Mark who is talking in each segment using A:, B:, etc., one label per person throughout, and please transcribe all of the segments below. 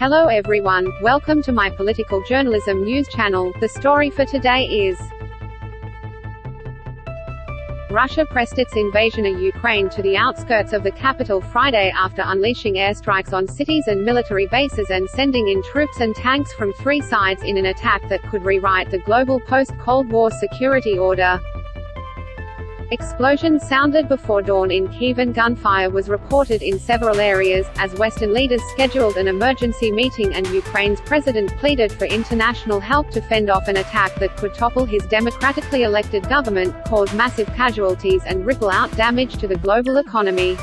A: Hello everyone, welcome to my political journalism news channel. The story for today is: Russia pressed its invasion of Ukraine to the outskirts of the capital Friday after unleashing airstrikes on cities and military bases and sending in troops and tanks from three sides in an attack that could rewrite the global post-Cold War security order. Explosions sounded before dawn in Kyiv and gunfire was reported in several areas, as Western leaders scheduled an emergency meeting and Ukraine's president pleaded for international help to fend off an attack that could topple his democratically elected government, cause massive casualties and ripple out damage to the global economy.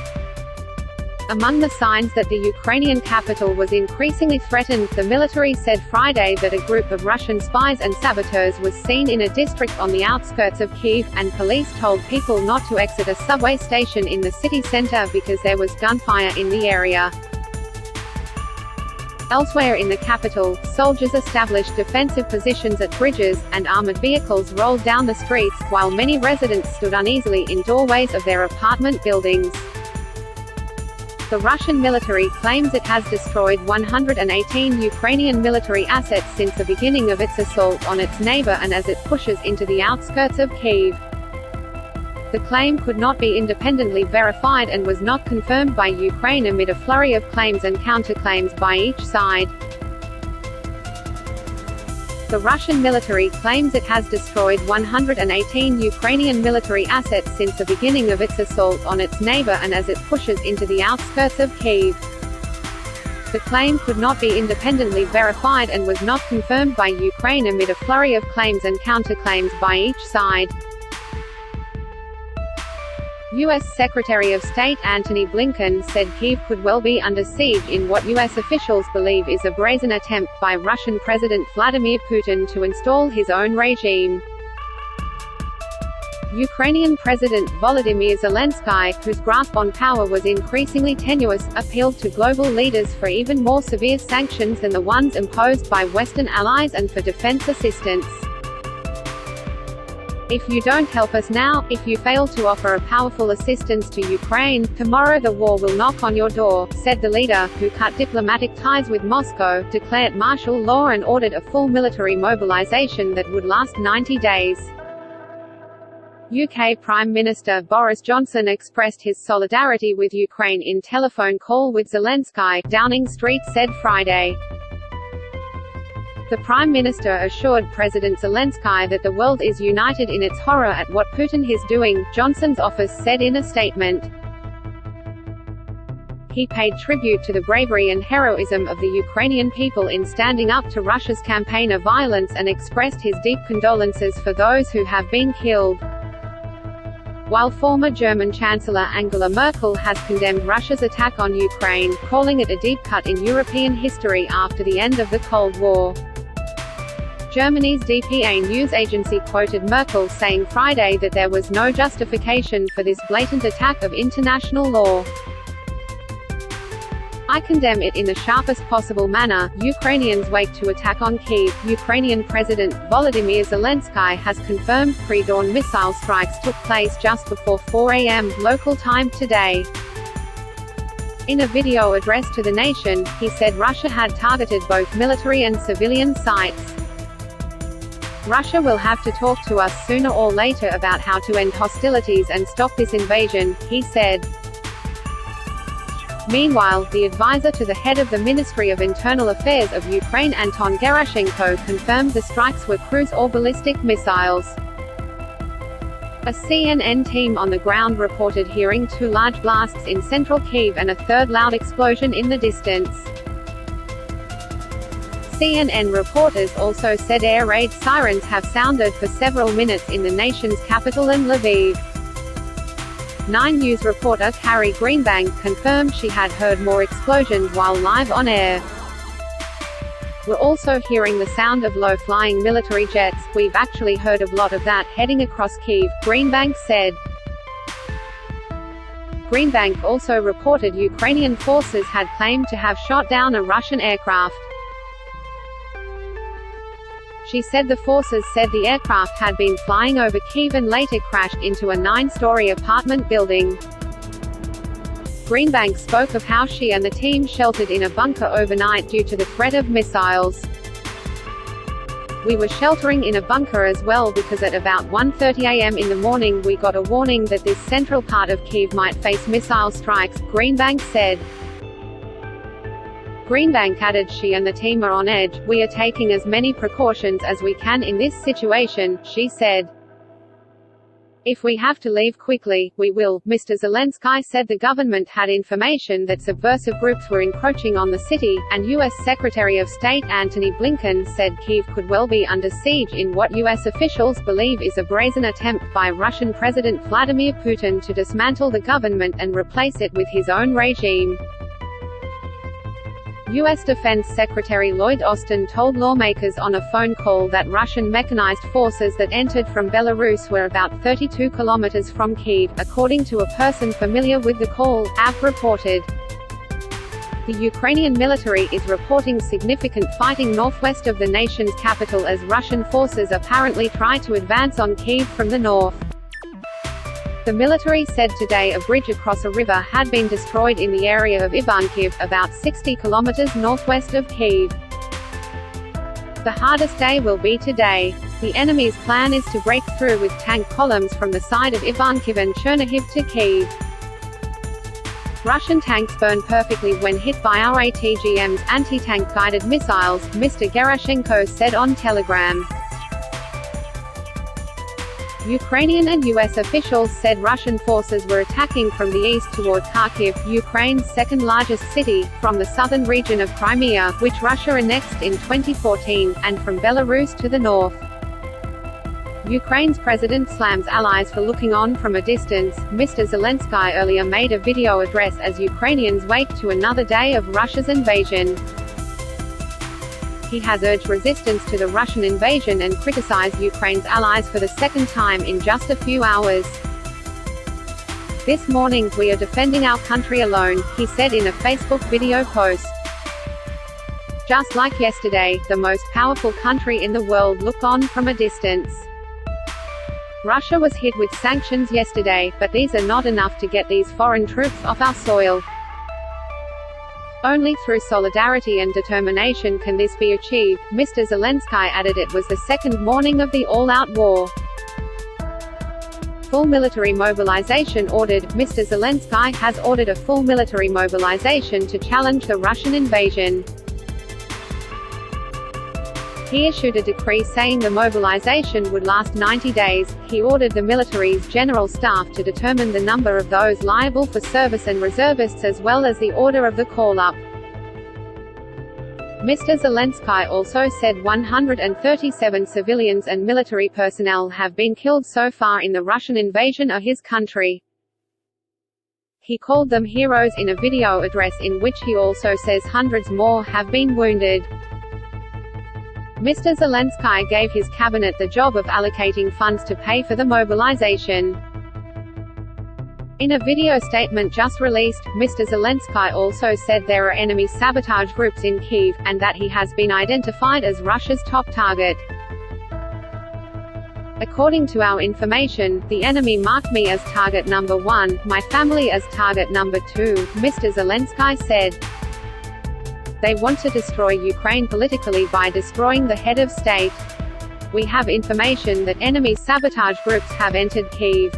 A: Among the signs that the Ukrainian capital was increasingly threatened, the military said Friday that a group of Russian spies and saboteurs was seen in a district on the outskirts of Kyiv, and police told people not to exit a subway station in the city center because there was gunfire in the area. Elsewhere in the capital, soldiers established defensive positions at bridges, and armored vehicles rolled down the streets, while many residents stood uneasily in doorways of their apartment buildings. The Russian military claims it has destroyed 118 Ukrainian military assets since the beginning of its assault on its neighbor and as it pushes into the outskirts of Kyiv. The claim could not be independently verified and was not confirmed by Ukraine amid a flurry of claims and counterclaims by each side. The Russian military claims it has destroyed 118 Ukrainian military assets since the beginning of its assault on its neighbor and as it pushes into the outskirts of Kyiv. The claim could not be independently verified and was not confirmed by Ukraine amid a flurry of claims and counterclaims by each side. U.S. Secretary of State Antony Blinken said Kyiv could well be under siege in what U.S. officials believe is a brazen attempt by Russian President Vladimir Putin to install his own regime. Ukrainian President Volodymyr Zelensky, whose grasp on power was increasingly tenuous, appealed to global leaders for even more severe sanctions than the ones imposed by Western allies and for defense assistance. "If you don't help us now, if you fail to offer a powerful assistance to Ukraine, tomorrow the war will knock on your door," said the leader, who cut diplomatic ties with Moscow, declared martial law and ordered a full military mobilization that would last 90 days. UK Prime Minister Boris Johnson expressed his solidarity with Ukraine in telephone call with Zelensky, Downing Street said Friday. The Prime Minister assured President Zelensky that the world is united in its horror at what Putin is doing, Johnson's office said in a statement. He paid tribute to the bravery and heroism of the Ukrainian people in standing up to Russia's campaign of violence and expressed his deep condolences for those who have been killed. While former German Chancellor Angela Merkel has condemned Russia's attack on Ukraine, calling it a deep cut in European history after the end of the Cold War. Germany's DPA news agency quoted Merkel saying Friday that there was no justification for this blatant attack of international law. "I condemn it in the sharpest possible manner." Ukrainians wake to attack on Kyiv. Ukrainian President Volodymyr Zelensky has confirmed pre-dawn missile strikes took place just before 4 a.m. local time today. In a video addressed to the nation, he said Russia had targeted both military and civilian sites. "Russia will have to talk to us sooner or later about how to end hostilities and stop this invasion," he said. Meanwhile, the advisor to the head of the Ministry of Internal Affairs of Ukraine Anton Gerashenko confirmed the strikes were cruise or ballistic missiles. A CNN team on the ground reported hearing two large blasts in central Kyiv and a third loud explosion in the distance. CNN reporters also said air raid sirens have sounded for several minutes in the nation's capital and Lviv. 9 News reporter Carrie Greenbank confirmed she had heard more explosions while live on air. "We're also hearing the sound of low-flying military jets. We've actually heard a lot of that heading across Kyiv," Greenbank said. Greenbank also reported Ukrainian forces had claimed to have shot down a Russian aircraft. She said the forces said the aircraft had been flying over Kyiv and later crashed into a 9-story apartment building. Greenbank spoke of how she and the team sheltered in a bunker overnight due to the threat of missiles. We were sheltering in a bunker as well because at about 1:30 a.m. in the morning we got a warning that this central part of Kyiv might face missile strikes, Greenbank said. Greenbank added she and the team are on edge, we are taking as many precautions as we can in this situation, she said. If we have to leave quickly, we will. Mr. Zelensky said the government had information that subversive groups were encroaching on the city, and U.S. Secretary of State Antony Blinken said Kyiv could well be under siege in what U.S. officials believe is a brazen attempt by Russian President Vladimir Putin to dismantle the government and replace it with his own regime. U.S. Defense Secretary Lloyd Austin told lawmakers on a phone call that Russian mechanized forces that entered from Belarus were about 32 kilometers from Kyiv, according to a person familiar with the call, AP reported. The Ukrainian military is reporting significant fighting northwest of the nation's capital as Russian forces apparently try to advance on Kyiv from the north. The military said today a bridge across a river had been destroyed in the area of Ivankiv, about 60 kilometers northwest of Kyiv. The hardest day will be today. The enemy's plan is to break through with tank columns from the side of Ivankiv and Chernihiv to Kyiv. Russian tanks burn perfectly when hit by our ATGM's anti-tank guided missiles, Mr. Gerashenko said on Telegram. Ukrainian and U.S. officials said Russian forces were attacking from the east toward Kharkiv, Ukraine's second-largest city, from the southern region of Crimea, which Russia annexed in 2014, and from Belarus to the north. Ukraine's president slams allies for looking on from a distance. Mr. Zelensky earlier made a video address as Ukrainians wake to another day of Russia's invasion. He has urged resistance to the Russian invasion and criticized Ukraine's allies for the second time in just a few hours. This morning, we are defending our country alone, he said in a Facebook video post. Just like yesterday, the most powerful country in the world looked on from a distance. Russia was hit with sanctions yesterday, but these are not enough to get these foreign troops off our soil. Only through solidarity and determination can this be achieved, Mr. Zelensky added. It was the second morning of the all-out war. Full military mobilization ordered. Mr. Zelensky has ordered a full military mobilization to challenge the Russian invasion. He issued a decree saying the mobilization would last 90 days. He ordered the military's general staff to determine the number of those liable for service and reservists as well as the order of the call-up. Mr. Zelensky also said 137 civilians and military personnel have been killed so far in the Russian invasion of his country. He called them heroes in a video address in which he also says hundreds more have been wounded. Mr. Zelensky gave his cabinet the job of allocating funds to pay for the mobilization. In a video statement just released, Mr. Zelensky also said there are enemy sabotage groups in Kyiv, and that he has been identified as Russia's top target. According to our information, the enemy marked me as target number 1, my family as target number 2, Mr. Zelensky said. They want to destroy Ukraine politically by destroying the head of state. We have information that enemy sabotage groups have entered Kyiv.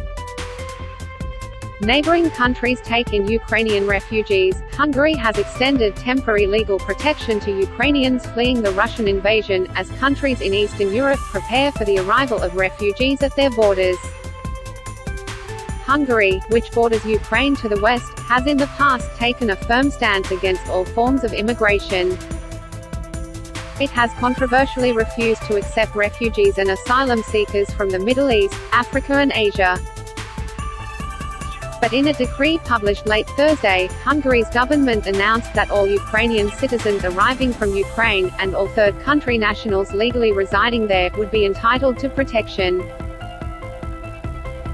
A: Neighboring countries take in Ukrainian refugees. Hungary has extended temporary legal protection to Ukrainians fleeing the Russian invasion, as countries in Eastern Europe prepare for the arrival of refugees at their borders. Hungary, which borders Ukraine to the west, has in the past taken a firm stance against all forms of immigration. It has controversially refused to accept refugees and asylum seekers from the Middle East, Africa and Asia. But in a decree published late Thursday, Hungary's government announced that all Ukrainian citizens arriving from Ukraine, and all third-country nationals legally residing there, would be entitled to protection.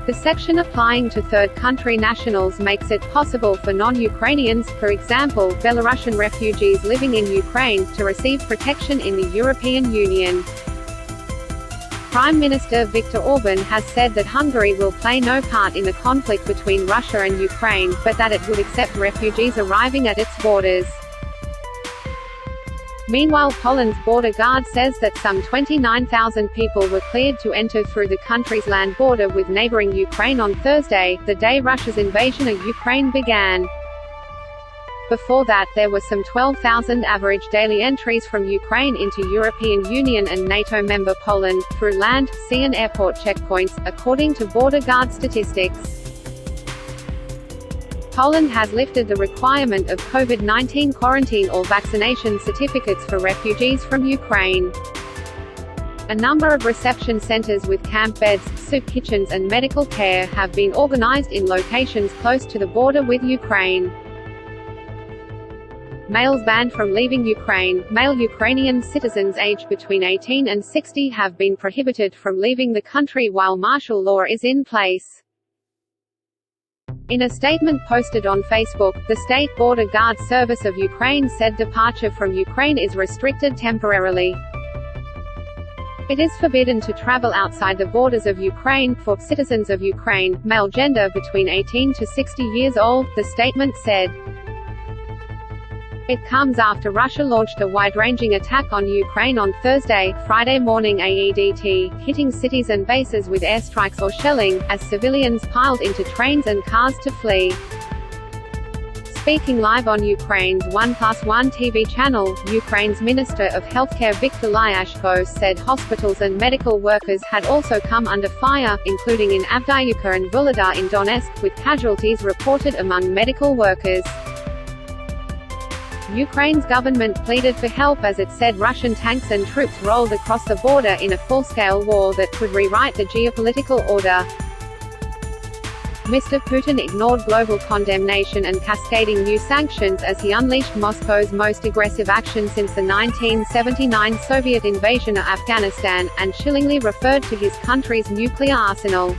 A: The section applying to third-country nationals makes it possible for non-Ukrainians, for example, Belarusian refugees living in Ukraine, to receive protection in the European Union. Prime Minister Viktor Orban has said that Hungary will play no part in the conflict between Russia and Ukraine, but that it would accept refugees arriving at its borders. Meanwhile, Poland's border guard says that some 29,000 people were cleared to enter through the country's land border with neighboring Ukraine on Thursday, the day Russia's invasion of Ukraine began. Before that, there were some 12,000 average daily entries from Ukraine into European Union and NATO member Poland, through land, sea and airport checkpoints, according to border guard statistics. Poland has lifted the requirement of COVID-19 quarantine or vaccination certificates for refugees from Ukraine. A number of reception centers with camp beds, soup kitchens and medical care have been organized in locations close to the border with Ukraine. Males banned from leaving Ukraine. Male Ukrainian citizens aged between 18 and 60 have been prohibited from leaving the country while martial law is in place. In a statement posted on Facebook, the State Border Guard Service of Ukraine said departure from Ukraine is restricted temporarily. It is forbidden to travel outside the borders of Ukraine for citizens of Ukraine, male gender between 18 to 60 years old, the statement said. It comes after Russia launched a wide-ranging attack on Ukraine on Thursday, Friday morning AEDT, hitting cities and bases with airstrikes or shelling, as civilians piled into trains and cars to flee. Speaking live on Ukraine's 1+1 TV channel, Ukraine's Minister of Healthcare Viktor Lyashko said hospitals and medical workers had also come under fire, including in Avdiivka and Vuhledar in Donetsk, with casualties reported among medical workers. Ukraine's government pleaded for help as it said Russian tanks and troops rolled across the border in a full-scale war that could rewrite the geopolitical order. Mr. Putin ignored global condemnation and cascading new sanctions as he unleashed Moscow's most aggressive action since the 1979 Soviet invasion of Afghanistan, and chillingly referred to his country's nuclear arsenal.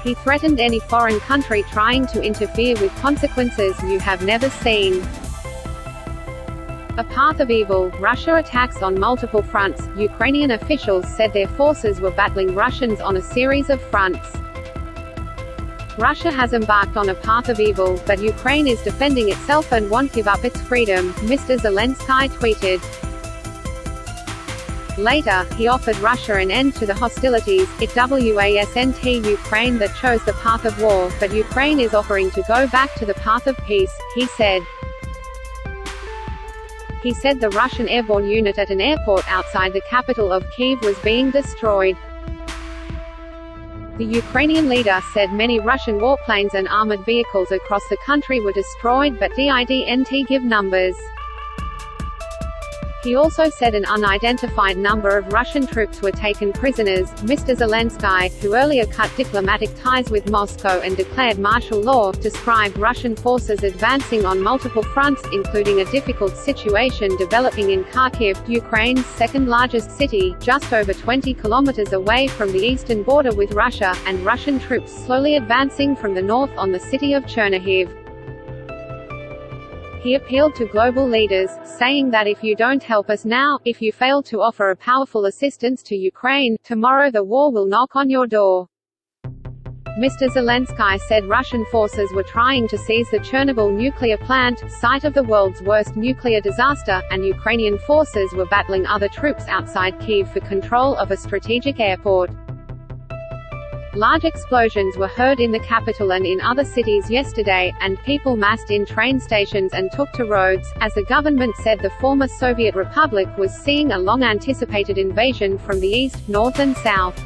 A: He threatened any foreign country trying to interfere with consequences you have never seen. A path of evil, Russia attacks on multiple fronts. Ukrainian officials said their forces were battling Russians on a series of fronts. Russia has embarked on a path of evil, but Ukraine is defending itself and won't give up its freedom, Mr. Zelensky tweeted. Later, he offered Russia an end to the hostilities. It wasn't Ukraine that chose the path of war, but Ukraine is offering to go back to the path of peace, he said. He said the Russian airborne unit at an airport outside the capital of Kyiv was being destroyed. The Ukrainian leader said many Russian warplanes and armored vehicles across the country were destroyed, but didn't give numbers. He also said an unidentified number of Russian troops were taken prisoners. Mr. Zelensky, who earlier cut diplomatic ties with Moscow and declared martial law, described Russian forces advancing on multiple fronts, including a difficult situation developing in Kharkiv, Ukraine's second-largest city, just over 20 kilometers away from the eastern border with Russia, and Russian troops slowly advancing from the north on the city of Chernihiv. He appealed to global leaders, saying that if you don't help us now, if you fail to offer a powerful assistance to Ukraine, tomorrow the war will knock on your door. Mr. Zelensky said Russian forces were trying to seize the Chernobyl nuclear plant, site of the world's worst nuclear disaster, and Ukrainian forces were battling other troops outside Kyiv for control of a strategic airport. Large explosions were heard in the capital and in other cities yesterday, and people massed in train stations and took to roads, as the government said the former Soviet Republic was seeing a long-anticipated invasion from the east, north and south.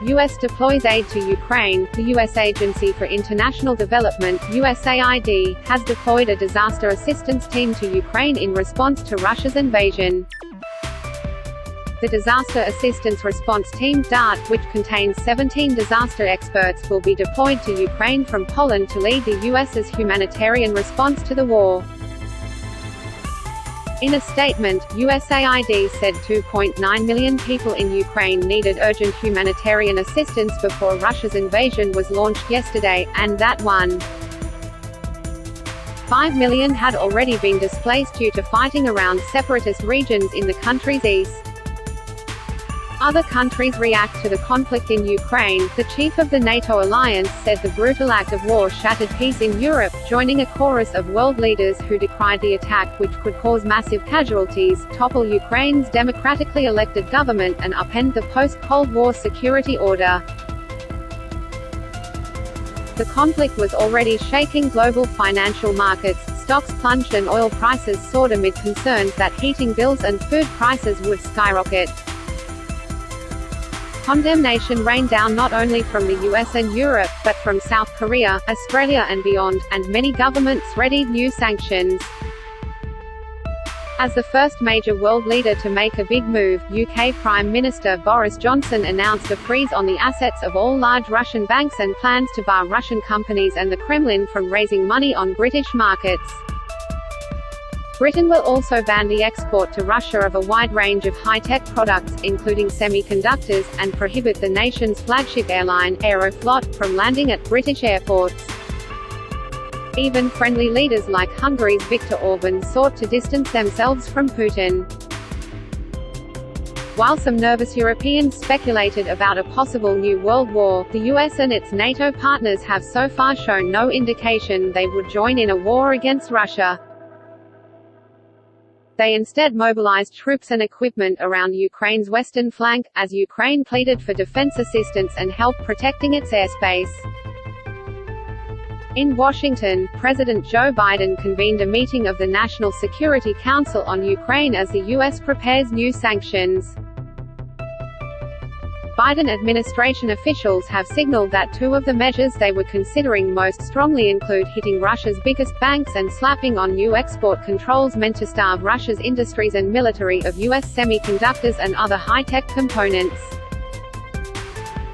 A: U.S. deploys aid to Ukraine. The U.S. Agency for International Development, USAID, has deployed a disaster assistance team to Ukraine in response to Russia's invasion. The Disaster Assistance Response Team, DART, which contains 17 disaster experts, will be deployed to Ukraine from Poland to lead the U.S.'s humanitarian response to the war. In a statement, USAID said 2.9 million people in Ukraine needed urgent humanitarian assistance before Russia's invasion was launched yesterday, and that 1.5 million had already been displaced due to fighting around separatist regions in the country's east. Other countries react to the conflict in Ukraine. The chief of the NATO alliance said the brutal act of war shattered peace in Europe, joining a chorus of world leaders who decried the attack, which could cause massive casualties, topple Ukraine's democratically elected government, and upend the post-Cold War security order. The conflict was already shaking global financial markets. Stocks plunged and oil prices soared amid concerns that heating bills and food prices would skyrocket. Condemnation rained down not only from the US and Europe, but from South Korea, Australia and beyond, and many governments readied new sanctions. As the first major world leader to make a big move, UK Prime Minister Boris Johnson announced a freeze on the assets of all large Russian banks and plans to bar Russian companies and the Kremlin from raising money on British markets. Britain will also ban the export to Russia of a wide range of high-tech products, including semiconductors, and prohibit the nation's flagship airline, Aeroflot, from landing at British airports. Even friendly leaders like Hungary's Viktor Orban sought to distance themselves from Putin. While some nervous Europeans speculated about a possible new world war, the US and its NATO partners have so far shown no indication they would join in a war against Russia. They instead mobilized troops and equipment around Ukraine's western flank, as Ukraine pleaded for defense assistance and help protecting its airspace. In Washington, President Joe Biden convened a meeting of the National Security Council on Ukraine as the U.S. prepares new sanctions. Biden administration officials have signaled that two of the measures they were considering most strongly include hitting Russia's biggest banks and slapping on new export controls meant to starve Russia's industries and military of U.S. semiconductors and other high-tech components.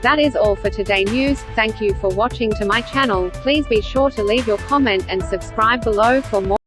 A: That is all for today news. Thank you for watching to my channel. Please be sure to leave your comment and subscribe below for more.